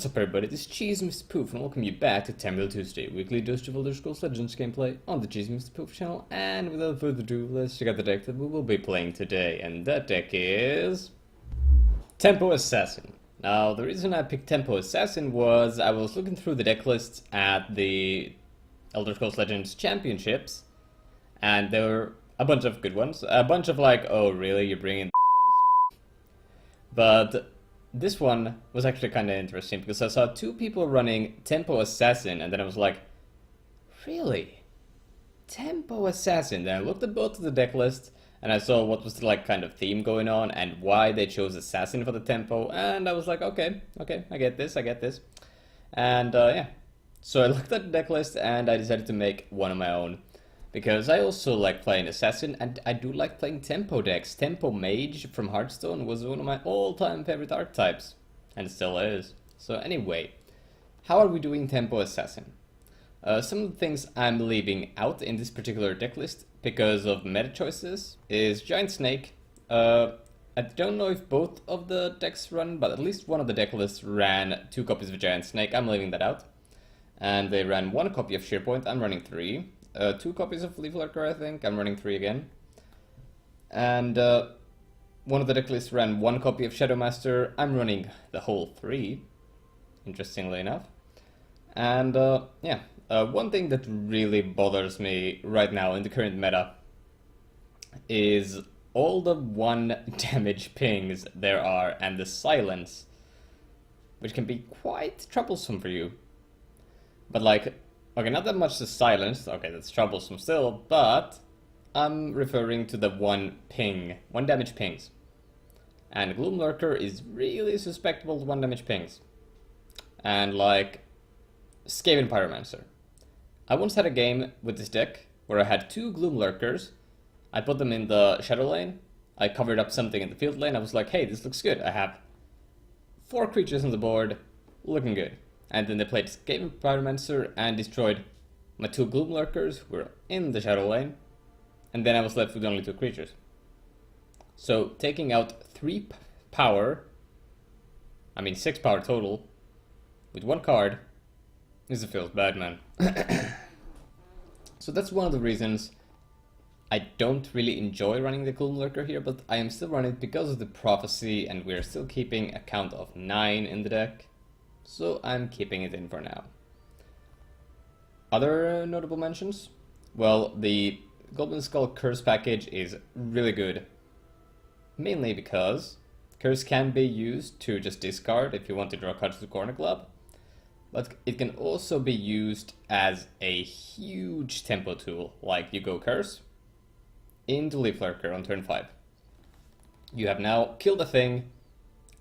What's up everybody, this is Cheese Mr. Poof and welcome you back to Tamriel Tuesday, weekly dose of Elder Scrolls Legends gameplay on the Cheese Mr. Poof channel, and without further ado, let's check out the deck that we will be playing today, and that deck is Tempo Assassin. Now, the reason I picked Tempo Assassin was I was looking through the deck lists at the Elder Scrolls Legends Championships, and there were a bunch of good ones, a bunch of like, oh really, you're bringing this ones? But this one was actually kind of interesting because I saw two people running Tempo Assassin and then I was like, really? Tempo Assassin? Then I looked at both of the deck lists and I saw what was the like kind of theme going on and why they chose Assassin for the Tempo, and I was like, okay, I get this. And yeah, so I looked at the deck list and I decided to make one of my own. Because I also like playing Assassin, and I do like playing Tempo decks. Tempo Mage from Hearthstone was one of my all-time favorite archetypes, and still is. So anyway, how are we doing Tempo Assassin? Some of the things I'm leaving out in this particular deck list because of meta choices is Giant Snake. I don't know if both of the decks run, but at least one of the deck lists ran 2 copies of Giant Snake. I'm leaving that out. And they ran 1 copy of Shearpoint. I'm running 3. 2 copies of Leaf Lurker, I think. I'm running 3 again. And one of the deck lists ran 1 copy of Shadowmaster. I'm running the whole 3, interestingly enough. And yeah, one thing that really bothers me right now in the current meta is all the 1 damage pings there are and the silence, which can be quite troublesome for you. But like, okay, not that much the silence, okay, that's troublesome still, but I'm referring to the 1 ping, 1 damage pings. And Gloom Lurker is really susceptible to 1 damage pings. And like, Skaven Pyromancer. I once had a game with this deck where I had 2 Gloom Lurkers, I put them in the Shadow lane, I covered up something in the field lane, I was like, hey, this looks good, I have 4 creatures on the board, looking good. And then they played Skaven Pyromancer and destroyed my 2 Gloom Lurkers who were in the Shadow lane. And then I was left with only 2 creatures. So taking out 3 power, I mean 6 power total, with 1 card, this feels bad, man. So that's one of the reasons I don't really enjoy running the Gloom Lurker here, but I am still running it because of the Prophecy, and we're still keeping a count of 9 in the deck. So I'm keeping it in for now. Other notable mentions? Well, the Goblin Skull Curse package is really good. Mainly because Curse can be used to just discard if you want to draw cards to the Corner Club. But it can also be used as a huge tempo tool. Like you go Curse into Leaf Lurker on turn 5. You have now killed a thing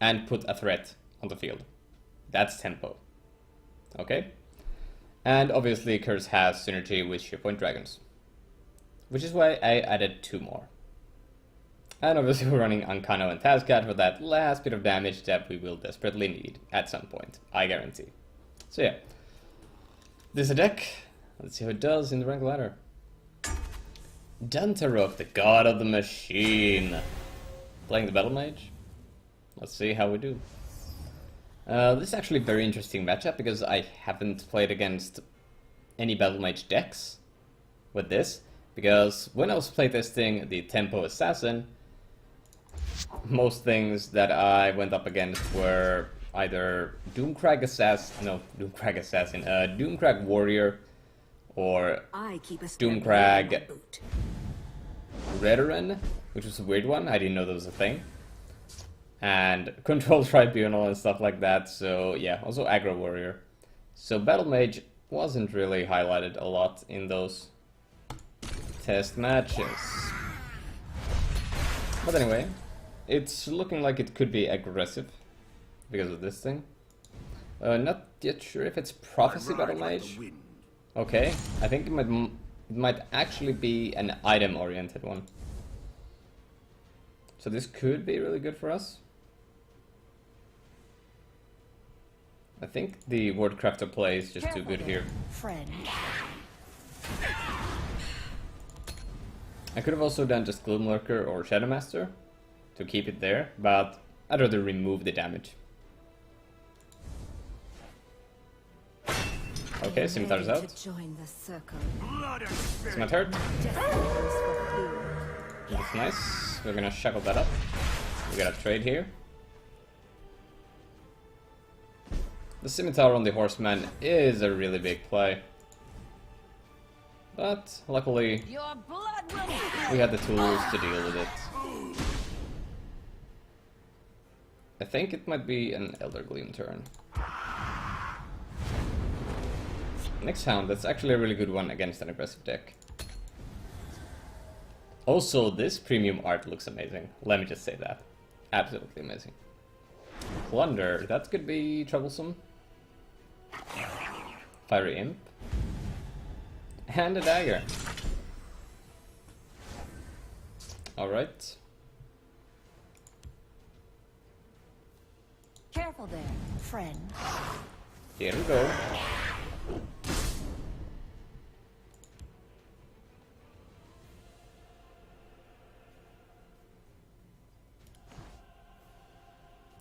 and put a threat on the field. That's tempo. Okay? And obviously Curse has synergy with Shearpoint Dragons, which is why I added 2 more. And obviously we're running Ankano and Tazcat for that last bit of damage that we will desperately need at some point, I guarantee. So yeah, this is a deck. Let's see how it does in the rank ladder. Dantarok, the god of the machine. Playing the Battle Mage. Let's see how we do. This is actually a very interesting matchup because I haven't played against any Battle Mage decks with this. Because when I was playtesting the Tempo Assassin, most things that I went up against were either Doomcrag Warrior, or Doomcrag Redoran, which was a weird one, I didn't know that was a thing. And Control Tribunal and stuff like that, so yeah, also Aggro Warrior. So Battle Mage wasn't really highlighted a lot in those test matches. But anyway, it's looking like it could be aggressive because of this thing. Not yet sure if it's Prophecy Battle Mage. Okay, I think it might actually be an item-oriented one. So this could be really good for us. I think the Wordcrafter play is just too good here. Friend. I could have also done just Gloom Lurker or Shadowmaster to keep it there, but I'd rather remove the damage. Okay, Scimitar's out. Scimitar. That's nice. We're gonna shackle that up. We got a trade here. The Scimitar on the Horseman is a really big play. But luckily, we had the tools to deal with it. I think it might be an Elder Gleam turn. Next Hound, that's actually a really good one against an aggressive deck. Also, this premium art looks amazing. Let me just say that. Absolutely amazing. Plunder, that could be troublesome. Fiery Imp. And a dagger. Alright. Careful there, friend. Here we go.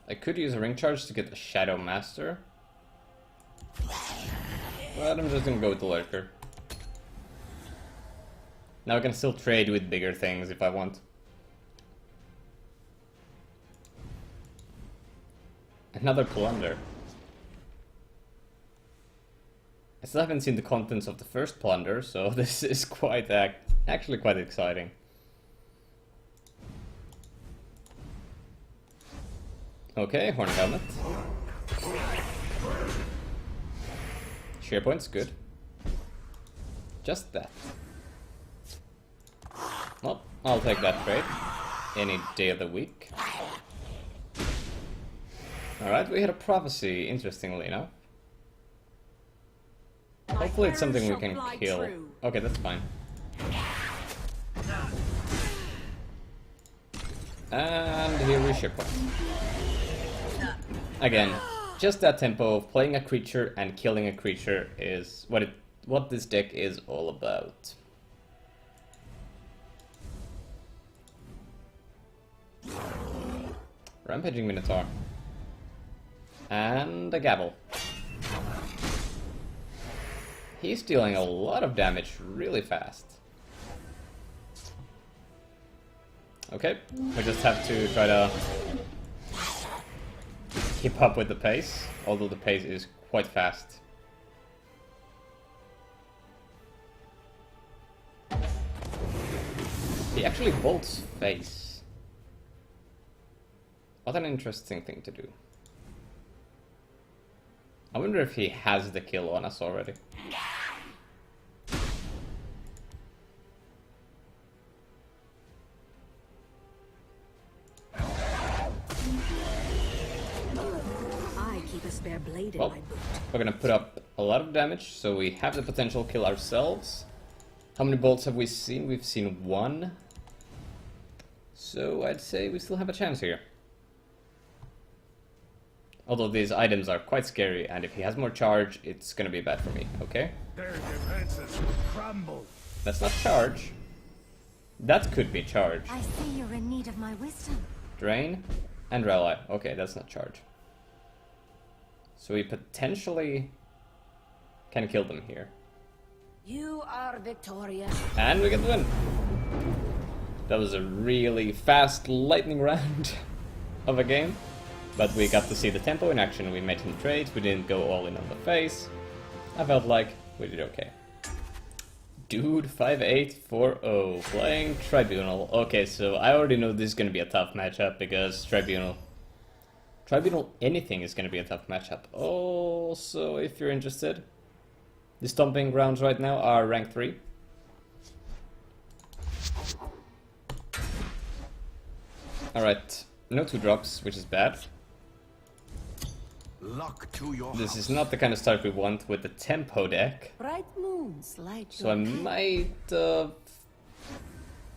I could use a ring charge to get a Shadow Master. But I'm just gonna go with the Lurker. Now I can still trade with bigger things if I want. Another Plunder. I still haven't seen the contents of the first Plunder, so this is actually quite exciting. Okay, Horned Helmet. Share point's good. Just that. Well, I'll take that trade. Any day of the week. Alright, we had a prophecy, interestingly enough. Hopefully it's something we can kill. Okay, that's fine. And here we ship one. Again, just that tempo of playing a creature and killing a creature is what this deck is all about. Rampaging Minotaur. And a Gavel. He's dealing a lot of damage really fast. Okay, we just have to try to keep up with the pace, although the pace is quite fast. He actually bolts face. What an interesting thing to do. I wonder if he has the kill on us already. Well, we're gonna put up a lot of damage, so we have the potential to kill ourselves. How many bolts have we seen? We've seen one. So I'd say we still have a chance here. Although these items are quite scary, and if he has more charge, it's gonna be bad for me, okay? Their defenses crumble. That's not charge. That could be charge. I see you're in need of my wisdom. Drain and Rally. Okay, that's not charge. So we potentially can kill them here. You are victorious. And we get the win. That was a really fast lightning round of a game. But we got to see the tempo in action. We made some trades. We didn't go all in on the face. I felt like we did okay. Dude, 5840 playing Tribunal. Okay, so I already know this is going to be a tough matchup because Tribunal anything is going to be a tough matchup. Also, if you're interested, the Stomping Grounds right now are rank 3. Alright, no 2-drops, which is bad. Luck to your This is not the kind of start we want with the tempo deck. Bright moons light So I your path. might have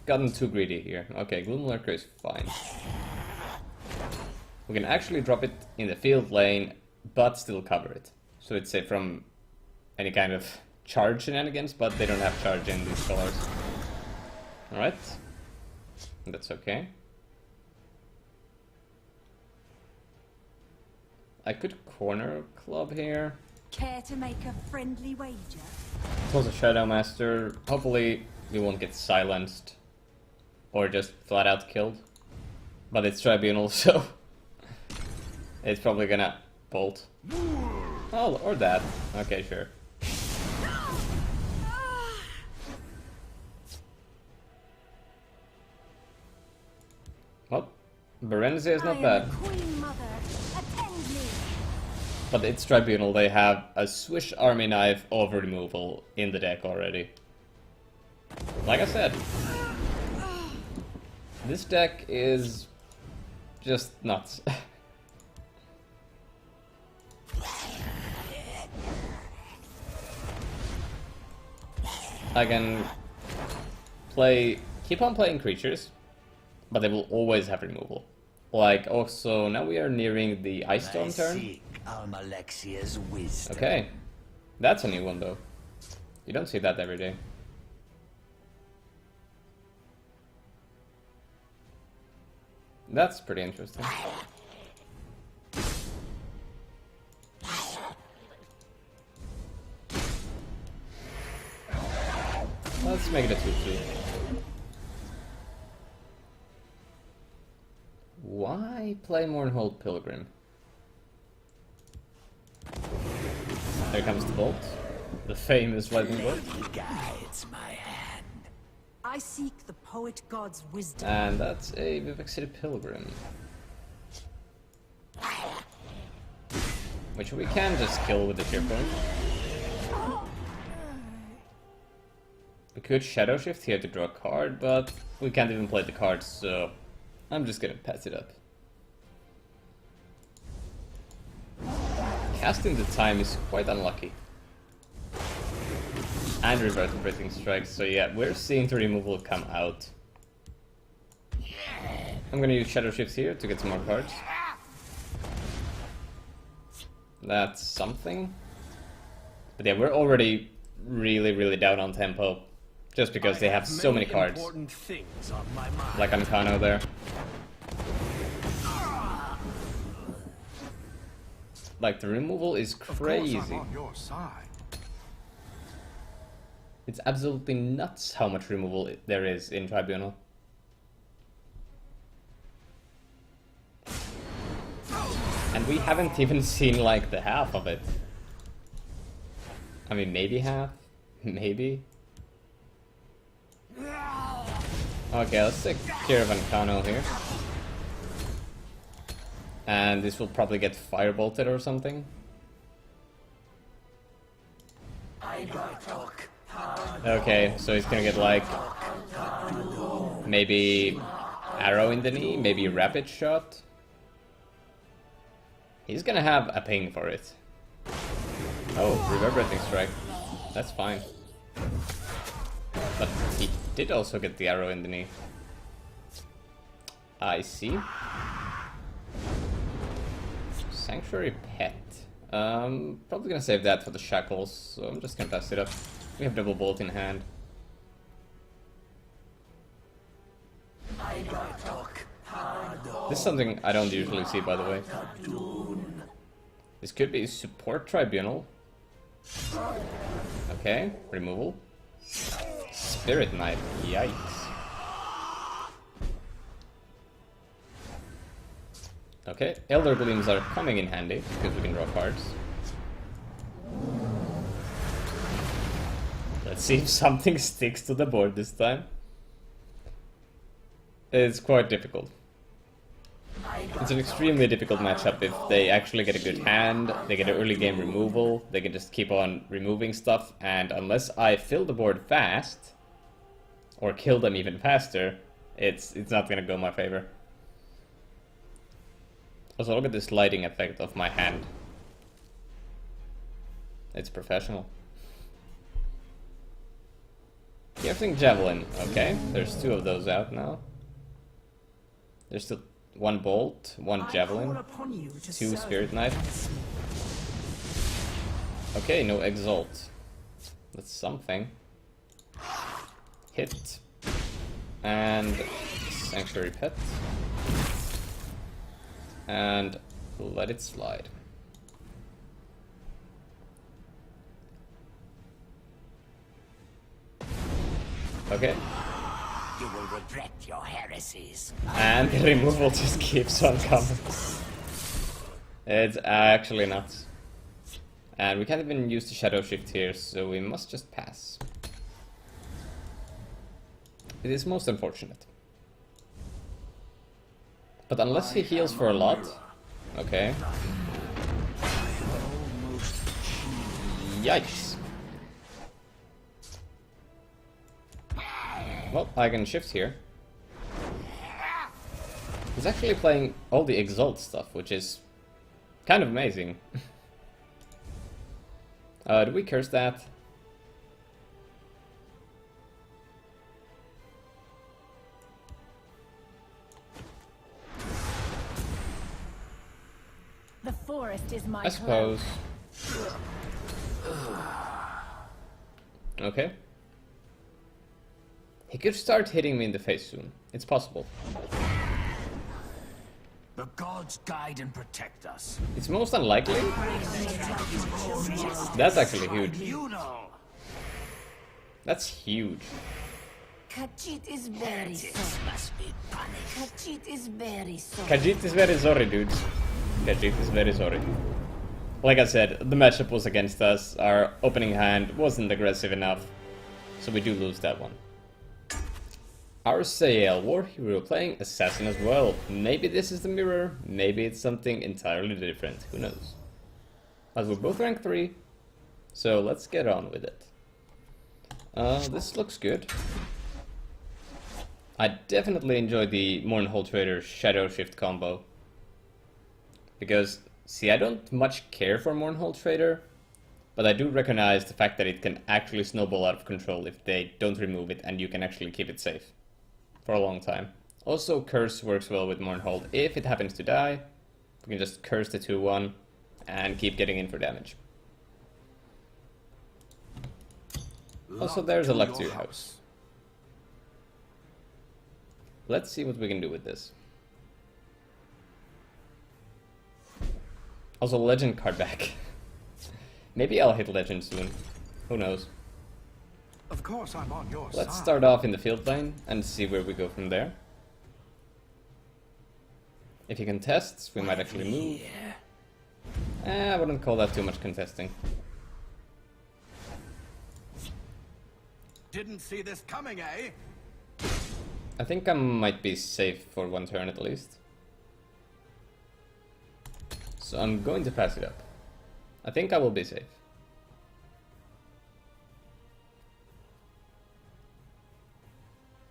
gotten too greedy here. Okay, Gloom Lurker is fine. We can actually drop it in the field lane, but still cover it. So it's safe from any kind of charge shenanigans, but they don't have charge in these colors. Alright. That's okay. I could corner Club here. Care to make a friendly wager? It was a Shadow Master. Hopefully we won't get silenced. Or just flat out killed. But it's Tribunal, so it's probably gonna bolt. Oh, or that. Okay, sure. Well, Berenzia is not bad. Queen Mother, attend me. But it's Tribunal, they have a Swish Army Knife of removal in the deck already. Like I said, this deck is just nuts. I can keep on playing creatures, but they will always have removal. Like, also, now we are nearing the Ice Storm turn. Okay, that's a new one though. You don't see that every day. That's pretty interesting. Let's make it a 2-2. Why play Mournhold Pilgrim? There comes the bolt. The famous lightning bolt. I seek the poet god's wisdom. And that's a Vivexity Pilgrim. Which we can just kill with the Sheer Point. We could Shadow Shift here to draw a card, but we can't even play the cards, so I'm just gonna pass it up. Casting the time is quite unlucky. And Reverberating Strike, so yeah, we're seeing the removal come out. I'm gonna use Shadow Shifts here to get some more cards. That's something. But yeah, we're already really down on tempo. Just because they have so many cards. Like Ancano there. Like, the removal is crazy. It's absolutely nuts how much removal there is in Tribunal. And we haven't even seen like the half of it. I mean, maybe half? Maybe? Okay, let's take care of Ancano here. And this will probably get firebolted or something. Okay, so he's gonna get like maybe arrow in the knee, maybe rapid shot. He's gonna have a ping for it. Oh, Reverberating Strike. That's fine. But he did also get the arrow in the knee. I see. Sanctuary Pet. Probably gonna save that for the shackles, so I'm just gonna pass it up. We have double bolt in hand. This is something I don't usually see, by the way. This could be support Tribunal. Okay, removal. Spirit Knight, yikes. Okay, Elder Gleams are coming in handy, because we can draw cards. Let's see if something sticks to the board this time. It's quite difficult. It's an extremely difficult matchup if they actually get a good hand, they get an early game removal, they can just keep on removing stuff, and unless I fill the board fast, or kill them even faster, it's not gonna go in my favor. Also, look at this lighting effect of my hand. It's professional. Gifting Javelin. Okay, there's two of those out now. There's still one Bolt, one Javelin, two Spirit Knife. Okay, no Exalt. That's something. Hit. And Sanctuary Pet. And let it slide. Okay. You will regret your heresies. And the removal just keeps on coming. It's actually nuts. And we can't even use the shadow shift here, so we must just pass. It is most unfortunate. But unless he heals for a lot... Okay. Yikes. Well, I can shift here. He's actually playing all the Exalt stuff, which is kind of amazing. Do we curse that? The forest is my I suppose. Okay. He could start hitting me in the face soon. It's possible. The gods guide and protect us. It's most unlikely. That's actually huge. You know. That's huge. Khajiit is very sorry. Must be punished. Khajiit is very sorry. Khajiit is very sorry, dudes. Khajiit is very sorry. Like I said, the matchup was against us. Our opening hand wasn't aggressive enough, so we do lose that one. Our Sael war hero playing assassin as well. Maybe this is the mirror, maybe it's something entirely different, who knows. But we're both rank 3, so let's get on with it. This looks good. I definitely enjoy the Mournhold Trader Shadow Shift combo. Because, see, I don't much care for Mournhold Trader, but I do recognize the fact that it can actually snowball out of control if they don't remove it and you can actually keep it safe for a long time. Also, Curse works well with Mournhold. If it happens to die, we can just curse the 2-1 and keep getting in for damage. Also, there's a luck to your house. Let's see what we can do with this. Also, legend card back. Maybe I'll hit legend soon. Who knows? Of course, I'm on your Let's side. start off in the field lane and see where we go from there. If he contests, we might actually move. I wouldn't call that too much contesting. Didn't see this coming, eh? I think I might be safe for one turn at least. So I'm going to pass it up. I think I will be safe.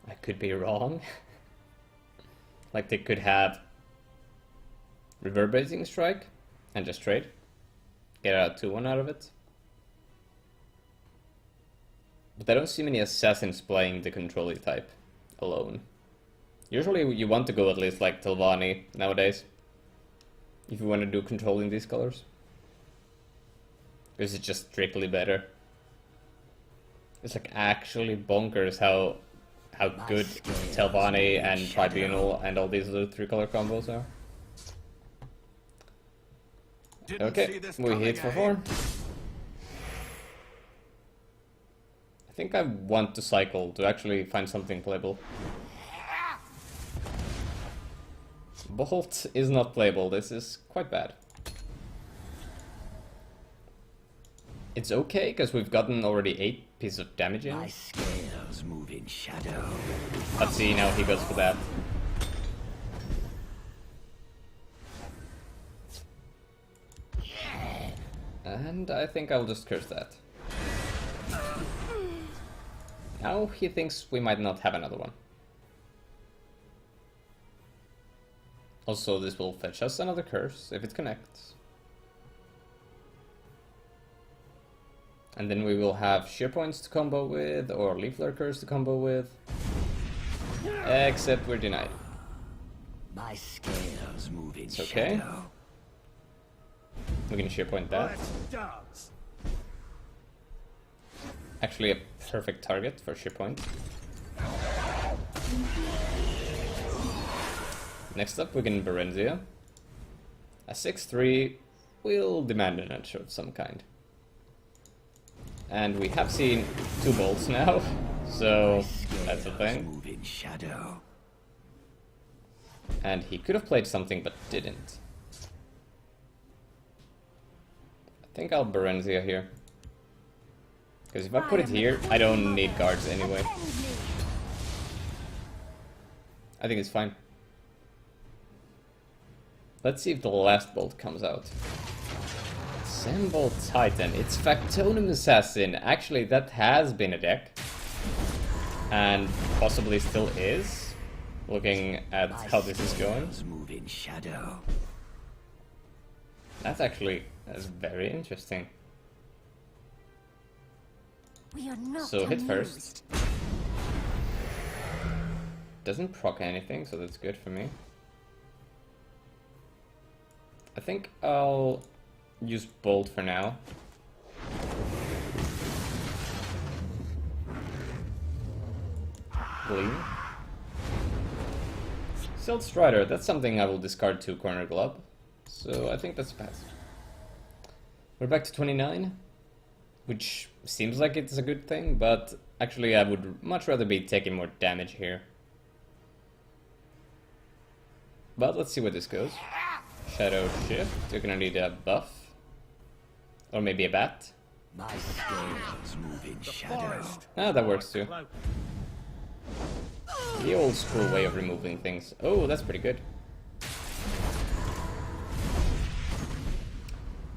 I could be wrong. Like they could have Reverberating Strike and just trade. Get out 2-1 out of it. But I don't see many assassins playing the controlly type alone. Usually you want to go at least like Telvanni nowadays. If you want to do control in these colors. Because it's just strictly better. It's like actually bonkers how good Telvanni and Tribunal and all these other 3-color combos are. Okay, we hit for 4. I think I want to cycle to actually find something playable. Bolt is not playable, this is quite bad. It's okay, because we've gotten already 8 pieces of damage in. My scales move in shadow. Let's see now he goes for that. And I think I'll just curse that. Now he thinks we might not have another one. Also, this will fetch us another curse if it connects. And then we will have Shear Points to combo with, or Leaf Lurkers to combo with. Except we're denied. My scales move in It's okay. shadow. We can Shear Point that. Let's dance. Actually a perfect target for Shear Point. Next up we can Berenzia. A 6-3 will demand an edge of some kind. And we have seen 2 bolts now, So that's the thing. Move in shadow. And he could have played something but didn't. I think I'll Berenzia here. Because if I put it here, I don't need guards anyway. I think it's fine. Let's see if the last bolt comes out. Assemble Titan. It's Factotum Assassin. Actually, that has been a deck. And possibly still is. Looking at how this is going. Move in shadow. That's very interesting. We are not So hit amused. first. Doesn't proc anything, so that's good for me. I think I'll use Bolt for now. Gleam. Silt Strider, that's something I will discard to Corner Glove. So I think that's a pass. We're back to 29, which seems like it's a good thing, but actually I would much rather be taking more damage here. But let's see where this goes. Shadow Shift, you're gonna need a buff. Or maybe a bat. My scales move in shadow. Ah, that works too. The old school way of removing things. Oh, that's pretty good.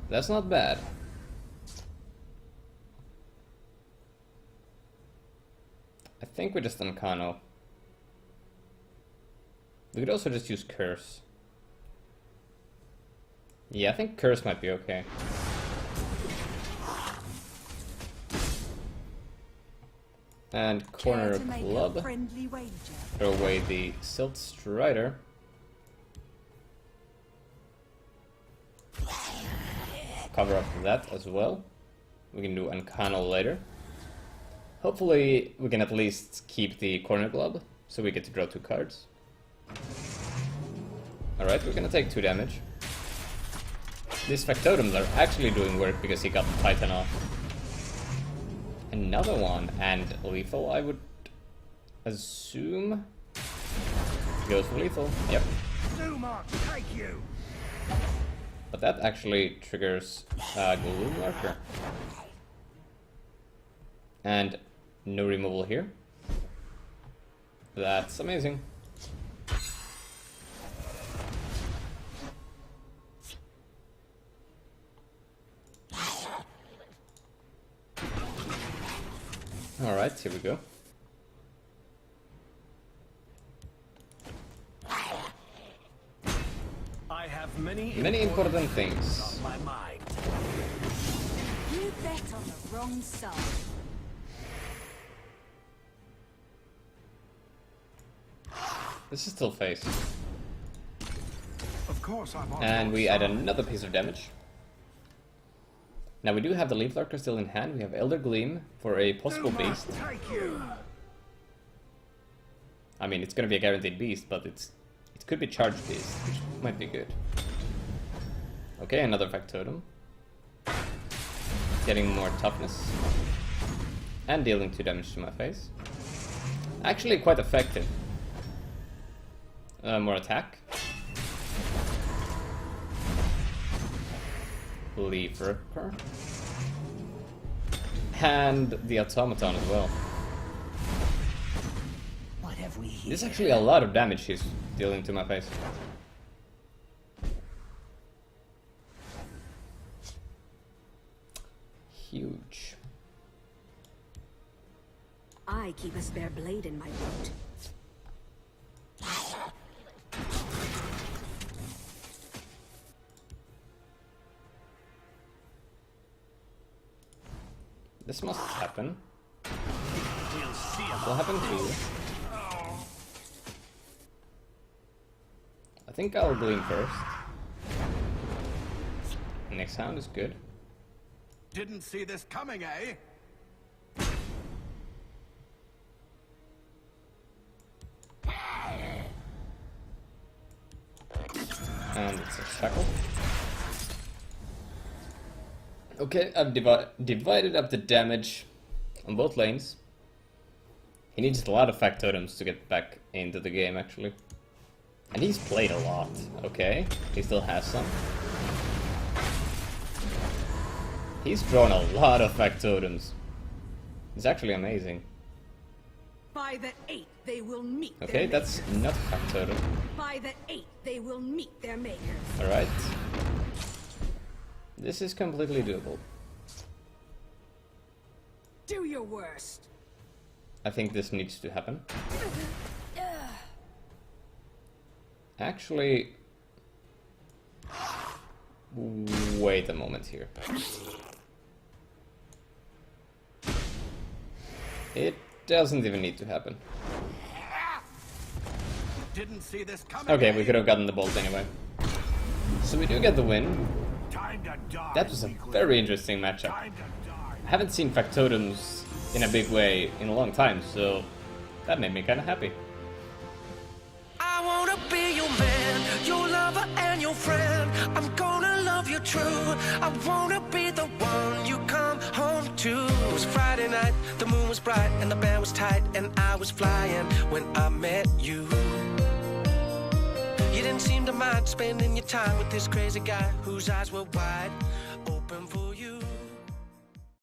That's not bad. I think we just Uncano. We could also just use Curse. Yeah, I think Curse might be okay. And Corner Club. Throw away the Silt Strider. Cover up that as well. We can do Uncano later. Hopefully we can at least keep the Corner Club, so we get to draw 2 cards. Alright, we're gonna take 2 damage. These Factotums are actually doing work because he got the Titan off. Another one, and lethal, I would assume. Goes for lethal, yep. Take you. But that actually triggers Gloom Lurker. And no removal here. That's amazing. Alright, here we go. I have many important things. on my mind. You bet on the wrong side. This is still face. Of course I'm on And your we add side. another piece of damage. Now we do have the Leaf Lurker still in hand. We have Elder Gleam for a possible beast. Take you. I mean, it's gonna be a guaranteed beast, but it could be charged beast, which might be good. Okay, another Factotum. Getting more toughness. And dealing 2 damage to my face. Actually quite effective. More attack. Leaf Lurker. And the Automaton as well. What have we here? This is actually a lot of damage he's dealing to my face. Huge. I keep a spare blade in my boat. This must happen. We'll see This will happen too. I think I'll Gleam first. Next sound is good. Didn't see this coming, eh? And it's a shackle. Okay, I've divided up the damage on both lanes. He needs a lot of factotums to get back into the game, actually. And he's played a lot. Okay, he still has some. He's drawn a lot of factotums. It's actually amazing. By the 8th, they will meet Okay, their that's not a factotum. By the 8th, they will meet their makers. Alright. This is completely doable. Do your worst. I think this needs to happen. Actually... Wait a moment here. It doesn't even need to happen. Didn't see this coming. Okay, we could have gotten the bolt anyway. So we do get the win. Time to die. That was a weakling. very interesting matchup. Time to die. I haven't seen factotums in a big way in a long time, so that made me kind of happy. I wanna be your man, your lover and your friend. I'm gonna love you true. I wanna be the one you come home to. It was Friday night, the moon was bright and the band was tight and I was flying when I met you. You didn't seem to mind spending your time with this crazy guy whose eyes were wide